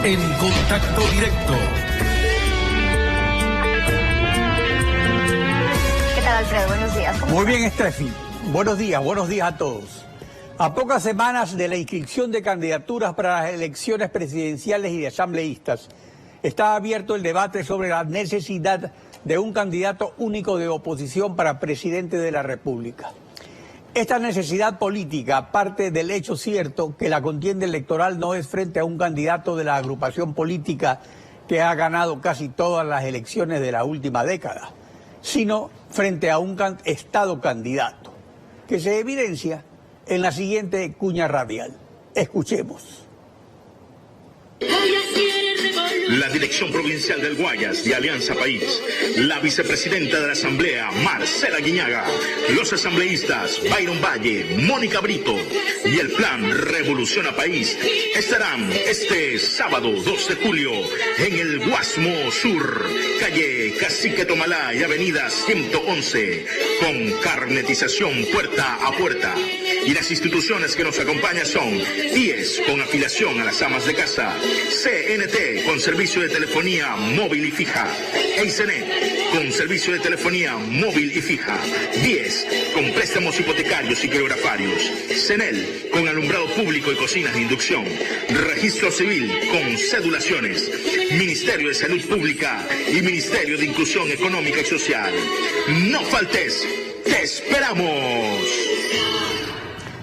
En Contacto Directo. ¿Qué tal, Alfredo? Buenos días. Muy bien, Steffi. Buenos días a todos. A pocas semanas de la inscripción de candidaturas para las elecciones presidenciales y de asambleístas, está abierto el debate sobre la necesidad de un candidato único de oposición para presidente de la República. Esta necesidad política parte del hecho cierto que la contienda electoral no es frente a un candidato de la agrupación política que ha ganado casi todas las elecciones de la última década, sino frente a un Estado candidato, que se evidencia en la siguiente cuña radial. Escuchemos. La dirección provincial del Guayas de Alianza País, la vicepresidenta de la Asamblea, Marcela Guiñaga, los asambleístas Byron Valle, Mónica Brito y el plan Revoluciona País estarán este sábado 2 de julio en el Guasmo Sur, calle Cacique Tomalá y avenida 111, con carnetización puerta a puerta. Y las instituciones que nos acompañan son IES con afiliación a las amas de casa, CNT con servicio de telefonía móvil y fija, EICENET con servicio de telefonía móvil y fija, 10 con préstamos hipotecarios y criptografarios, CENEL con alumbrado público y cocinas de inducción, Registro Civil con cedulaciones, Ministerio de Salud Pública y Ministerio de Inclusión Económica y Social. No faltes, te esperamos.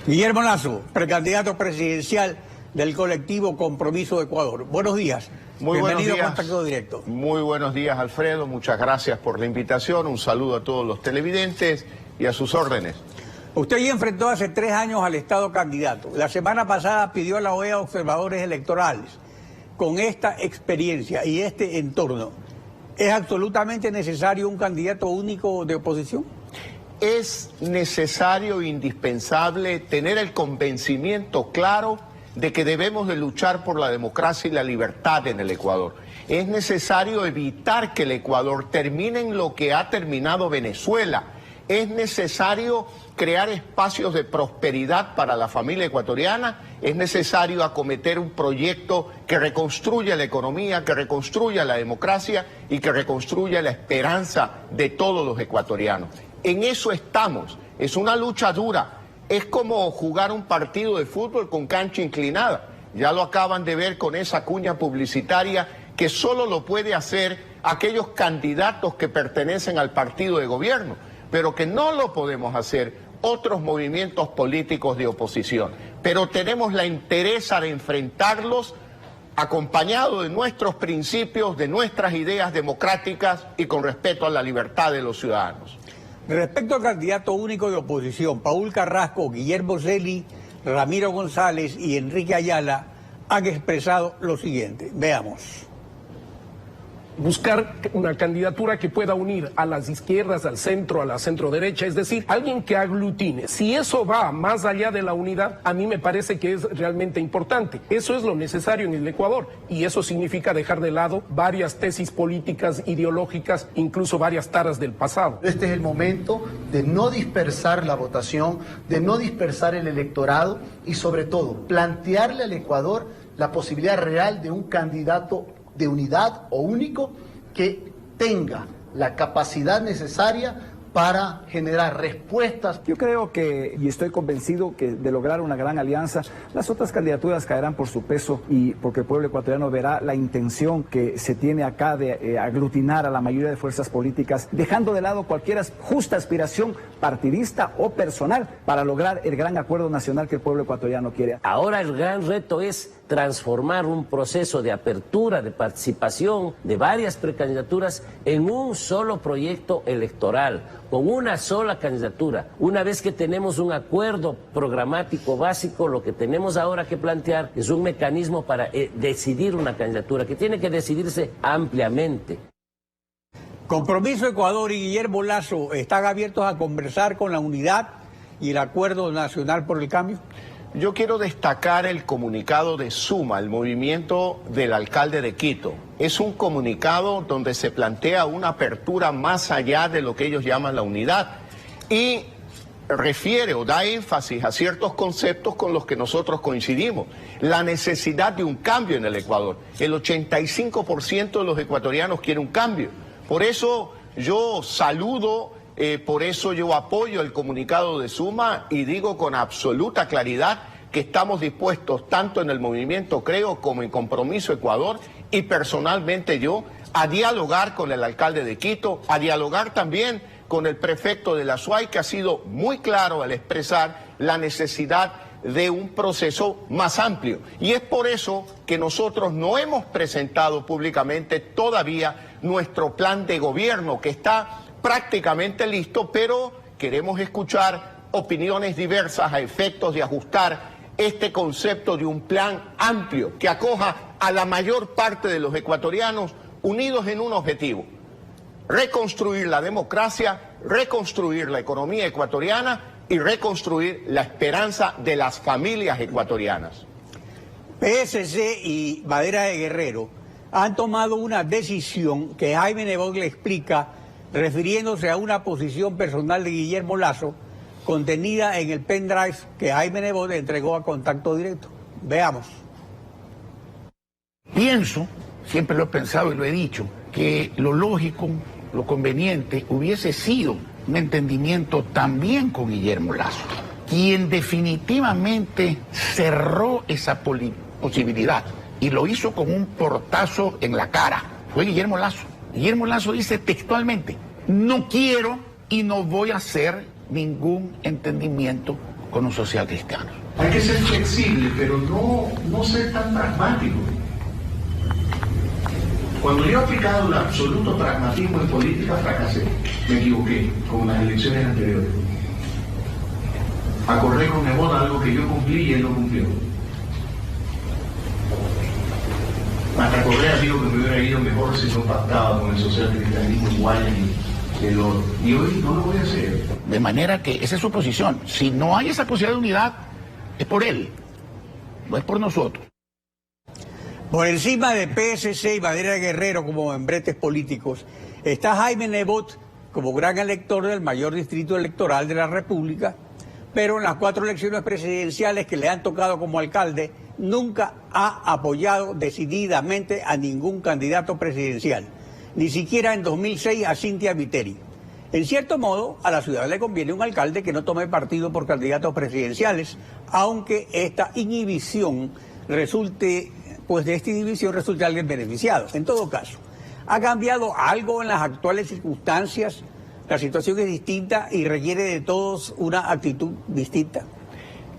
Guillermo Lazo, precandidato presidencial del colectivo Compromiso de Ecuador. Buenos días. Bienvenido a Contacto Directo. Muy buenos días, Alfredo. Muchas gracias por la invitación. Un saludo a todos los televidentes y a sus órdenes. Usted ya enfrentó hace 3 años al Estado candidato. La semana pasada pidió a la OEA observadores electorales. Con esta experiencia y este entorno, ¿es absolutamente necesario un candidato único de oposición? Es necesario e indispensable tener el convencimiento claro de que debemos de luchar por la democracia y la libertad en el Ecuador. Es necesario evitar que el Ecuador termine en lo que ha terminado Venezuela. Es necesario crear espacios de prosperidad para la familia ecuatoriana. Es necesario acometer un proyecto que reconstruya la economía, que reconstruya la democracia y que reconstruya la esperanza de todos los ecuatorianos. En eso estamos. Es una lucha dura. Es como jugar un partido de fútbol con cancha inclinada. Ya lo acaban de ver con esa cuña publicitaria que solo lo puede hacer aquellos candidatos que pertenecen al partido de gobierno, pero que no lo podemos hacer otros movimientos políticos de oposición. Pero tenemos la entereza de enfrentarlos acompañado de nuestros principios, de nuestras ideas democráticas y con respeto a la libertad de los ciudadanos. Respecto al candidato único de oposición, Paul Carrasco, Guillermo Celi, Ramiro González y Enrique Ayala han expresado lo siguiente. Veamos. Buscar una candidatura que pueda unir a las izquierdas, al centro, a la centro-derecha, es decir, alguien que aglutine. Si eso va más allá de la unidad, a mí me parece que es realmente importante. Eso es lo necesario en el Ecuador y eso significa dejar de lado varias tesis políticas, ideológicas, incluso varias taras del pasado. Este es el momento de no dispersar la votación, de no dispersar el electorado y sobre todo plantearle al Ecuador la posibilidad real de un candidato de unidad o único que tenga la capacidad necesaria para generar respuestas. Yo creo que, y estoy convencido que de lograr una gran alianza, las otras candidaturas caerán por su peso y porque el pueblo ecuatoriano verá la intención que se tiene acá de aglutinar a la mayoría de fuerzas políticas, dejando de lado cualquier justa aspiración partidista o personal para lograr el gran acuerdo nacional que el pueblo ecuatoriano quiere. Ahora el gran reto es transformar un proceso de apertura, de participación de varias precandidaturas en un solo proyecto electoral, con una sola candidatura. Una vez que tenemos un acuerdo programático básico, lo que tenemos ahora que plantear es un mecanismo para decidir una candidatura que tiene que decidirse ampliamente. Compromiso Ecuador y Guillermo Lazo están abiertos a conversar con la unidad y el Acuerdo Nacional por el Cambio. Yo quiero destacar el comunicado de SUMA, el movimiento del alcalde de Quito. Es un comunicado donde se plantea una apertura más allá de lo que ellos llaman la unidad. Y refiere o da énfasis a ciertos conceptos con los que nosotros coincidimos. La necesidad de un cambio en el Ecuador. El 85% de los ecuatorianos quiere un cambio. Por eso yo saludo, por eso yo apoyo el comunicado de Suma y digo con absoluta claridad que estamos dispuestos, tanto en el movimiento Creo como en Compromiso Ecuador y personalmente yo, a dialogar con el alcalde de Quito, a dialogar también con el prefecto de la SUAY, que ha sido muy claro al expresar la necesidad de un proceso más amplio. Y es por eso que nosotros no hemos presentado públicamente todavía nuestro plan de gobierno, que está prácticamente listo, pero queremos escuchar opiniones diversas a efectos de ajustar este concepto de un plan amplio que acoja a la mayor parte de los ecuatorianos unidos en un objetivo: reconstruir la democracia, reconstruir la economía ecuatoriana y reconstruir la esperanza de las familias ecuatorianas. PSC y Madera de Guerrero han tomado una decisión que Jaime Nebot le explica refiriéndose a una posición personal de Guillermo Lasso contenida en el pendrive que Jaime Nebot entregó a Contacto Directo. Veamos. Pienso, siempre lo he pensado y lo he dicho, que lo lógico, lo conveniente hubiese sido un entendimiento también con Guillermo Lasso, quien definitivamente cerró esa posibilidad y lo hizo con un portazo en la cara. Fue Guillermo Lasso. Guillermo Lasso dice textualmente: no quiero y no voy a hacer ningún entendimiento con los socialcristianos. Hay que ser flexible, pero no ser tan pragmático. Cuando yo he aplicado el absoluto pragmatismo en política, fracasé. Me equivoqué con las elecciones anteriores. Acordé con Nebot algo que yo cumplí y él no cumplió. Hasta Correa dijo que me hubiera ido mejor si no pactaba con el socialcristianismo en Guayas y el oro. Y hoy no lo voy a hacer. De manera que esa es su posición. Si no hay esa posibilidad de unidad, es por él, no es por nosotros. Por encima de PSC y Madera de Guerrero como membretes políticos, está Jaime Nebot como gran elector del mayor distrito electoral de la República, pero en las 4 elecciones presidenciales que le han tocado como alcalde, nunca ha apoyado decididamente a ningún candidato presidencial, ni siquiera en 2006 a Cynthia Viteri. En cierto modo, a la ciudad le conviene un alcalde que no tome partido por candidatos presidenciales, aunque esta inhibición resulte, pues de esta inhibición resulte alguien beneficiado. En todo caso, ¿ha cambiado algo en las actuales circunstancias? La situación es distinta y requiere de todos una actitud distinta.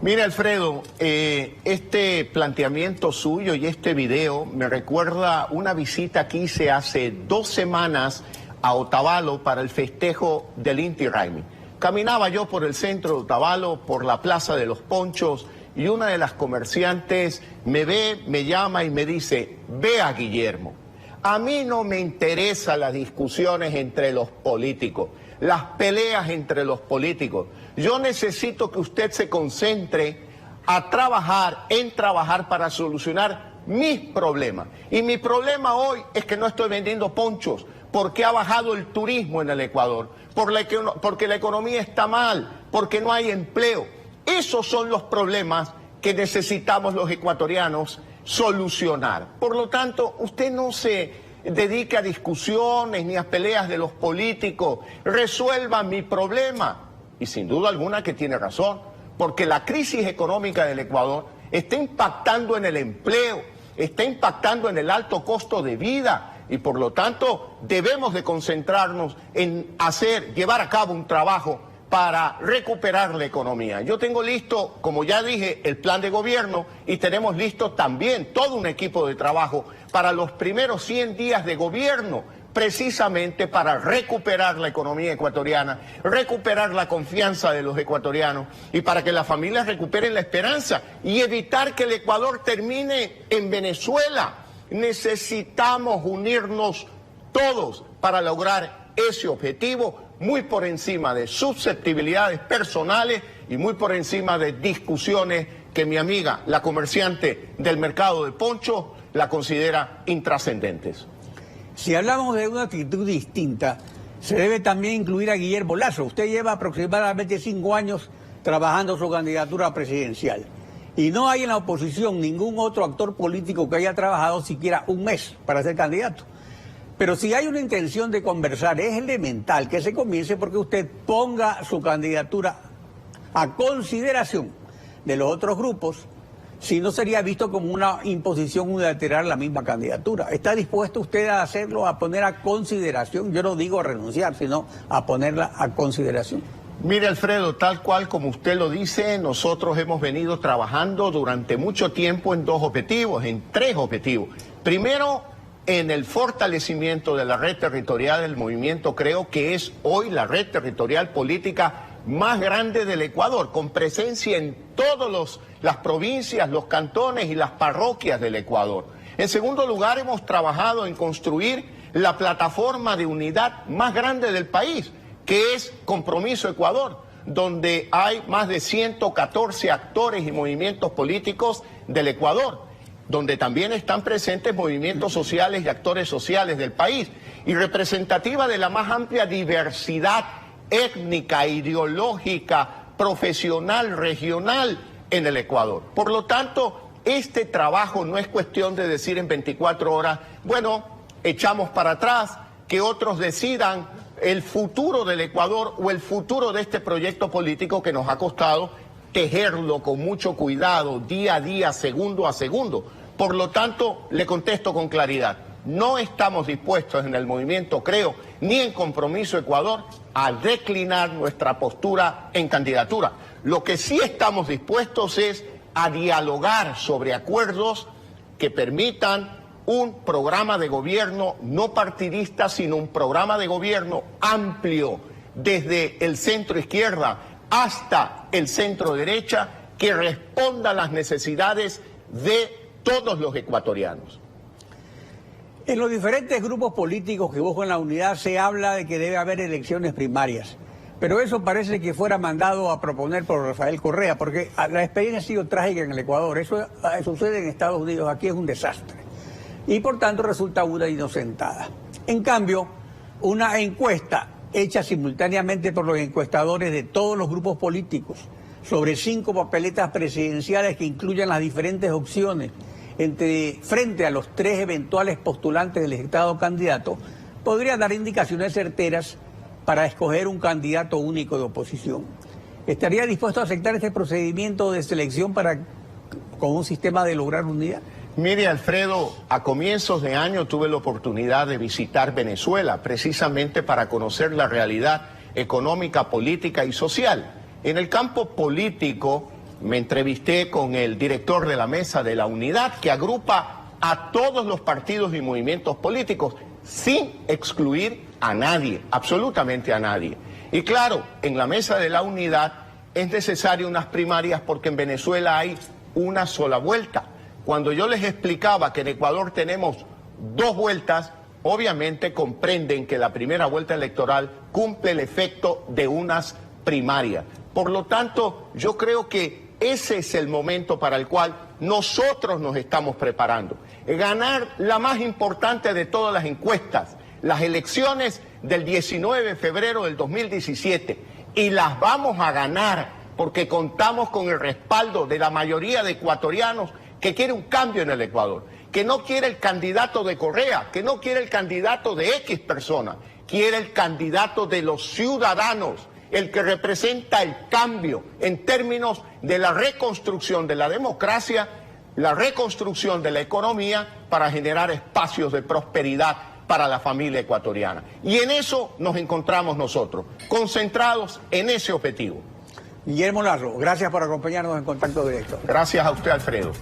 Mire, Alfredo, este planteamiento suyo y este video me recuerda una visita que hice hace 2 semanas a Otavalo para el festejo del Inti Raymi. Caminaba yo por el centro de Otavalo, por la Plaza de los Ponchos, y una de las comerciantes me ve, me llama y me dice: vea, Guillermo, a mí no me interesan las discusiones entre los políticos, las peleas entre los políticos. Yo necesito que usted se concentre en trabajar para solucionar mis problemas. Y mi problema hoy es que no estoy vendiendo ponchos, porque ha bajado el turismo en el Ecuador, porque la economía está mal, porque no hay empleo. Esos son los problemas que necesitamos los ecuatorianos solucionar. Por lo tanto, usted no se dedique a discusiones ni a peleas de los políticos. Resuelva mi problema. Y sin duda alguna que tiene razón, porque la crisis económica del Ecuador está impactando en el empleo, está impactando en el alto costo de vida, y por lo tanto debemos de concentrarnos en llevar a cabo un trabajo para recuperar la economía. Yo tengo listo, como ya dije, el plan de gobierno, y tenemos listo también todo un equipo de trabajo para los primeros 100 días de gobierno, precisamente para recuperar la economía ecuatoriana, recuperar la confianza de los ecuatorianos y para que las familias recuperen la esperanza y evitar que el Ecuador termine en Venezuela. Necesitamos unirnos todos para lograr ese objetivo, muy por encima de susceptibilidades personales y muy por encima de discusiones que mi amiga, la comerciante del mercado de poncho, la considera intrascendentes. Si hablamos de una actitud distinta, se debe también incluir a Guillermo Lasso. Usted lleva aproximadamente 5 años trabajando su candidatura presidencial. Y no hay en la oposición ningún otro actor político que haya trabajado siquiera un mes para ser candidato. Pero si hay una intención de conversar, es elemental que se comience porque usted ponga su candidatura a consideración de los otros grupos, si no sería visto como una imposición unilateral la misma candidatura. ¿Está dispuesto usted a hacerlo, a poner a consideración? Yo no digo a renunciar, sino a ponerla a consideración. Mire, Alfredo, tal cual como usted lo dice, nosotros hemos venido trabajando durante mucho tiempo en 2 objetivos, en 3 objetivos. Primero, en el fortalecimiento de la red territorial del movimiento, creo que es hoy la red territorial política más grande del Ecuador, con presencia en todas las provincias, los cantones y las parroquias del Ecuador. En segundo lugar, hemos trabajado en construir la plataforma de unidad más grande del país, que es Compromiso Ecuador, donde hay más de 114 actores y movimientos políticos del Ecuador, donde también están presentes movimientos sociales y actores sociales del país, y representativa de la más amplia diversidad étnica, ideológica, profesional, regional en el Ecuador. Por lo tanto, este trabajo no es cuestión de decir en 24 horas, bueno, echamos para atrás, que otros decidan el futuro del Ecuador o el futuro de este proyecto político que nos ha costado tejerlo con mucho cuidado, día a día, segundo a segundo. Por lo tanto, le contesto con claridad. No estamos dispuestos en el movimiento, creo, ni en Compromiso Ecuador, a declinar nuestra postura en candidatura. Lo que sí estamos dispuestos es a dialogar sobre acuerdos que permitan un programa de gobierno no partidista, sino un programa de gobierno amplio, desde el centro izquierda hasta el centro derecha, que responda a las necesidades de todos los ecuatorianos. En los diferentes grupos políticos que buscan la unidad se habla de que debe haber elecciones primarias, pero eso parece que fuera mandado a proponer por Rafael Correa, porque la experiencia ha sido trágica en el Ecuador. Eso sucede en Estados Unidos, aquí es un desastre, y por tanto resulta una inocentada. En cambio, una encuesta hecha simultáneamente por los encuestadores de todos los grupos políticos sobre 5 papeletas presidenciales que incluyan las diferentes opciones frente a los 3 eventuales postulantes del estado candidato, podría dar indicaciones certeras para escoger un candidato único de oposición. ¿Estaría dispuesto a aceptar este procedimiento de selección con un sistema de lograr unidad? Mire, Alfredo, a comienzos de año tuve la oportunidad de visitar Venezuela, precisamente para conocer la realidad económica, política y social. En el campo político, me entrevisté con el director de la Mesa de la Unidad, que agrupa a todos los partidos y movimientos políticos, sin excluir a nadie, absolutamente a nadie. Y claro, en la Mesa de la Unidad es necesario unas primarias porque en Venezuela hay una sola vuelta. Cuando yo les explicaba que en Ecuador tenemos 2 vueltas, obviamente comprenden que la primera vuelta electoral cumple el efecto de unas primarias. Por lo tanto, yo creo que ese es el momento para el cual nosotros nos estamos preparando. Ganar la más importante de todas las encuestas, las elecciones del 19 de febrero del 2017. Y las vamos a ganar porque contamos con el respaldo de la mayoría de ecuatorianos que quiere un cambio en el Ecuador, que no quiere el candidato de Correa, que no quiere el candidato de X persona, quiere el candidato de los ciudadanos, el que representa el cambio en términos de la reconstrucción de la democracia, la reconstrucción de la economía para generar espacios de prosperidad para la familia ecuatoriana. Y en eso nos encontramos nosotros, concentrados en ese objetivo. Guillermo Lasso, gracias por acompañarnos en Contacto Directo. Gracias a usted, Alfredo.